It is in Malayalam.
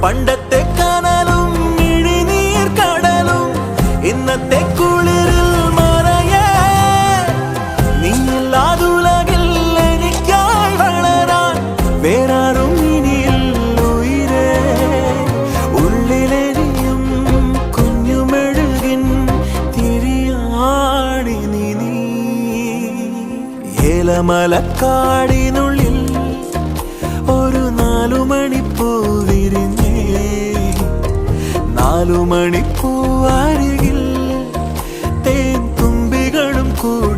പണ്ടത്തെ കനലും ഇഴിനീർ കടലും ഇന്നത്തെ കുളിരിൽ മറയേ നീയില്ലാതുലകിൽ എനിക്കായി വളരാൻ വേറാരും ഇനിയില്ല ഉയിരേ ഉള്ളിലെരിയും കുഞ്ഞുമെഴുകിൻ തിരിയാണി നീ ഏലമലക്കാടിനുള്ളിൽ ഒരു 4 മണിപ്പൂ വിരിഞ്ഞേ 4 മണിപ്പൂ അരികിൽ തേൻ തുമ്പികളും കൂടി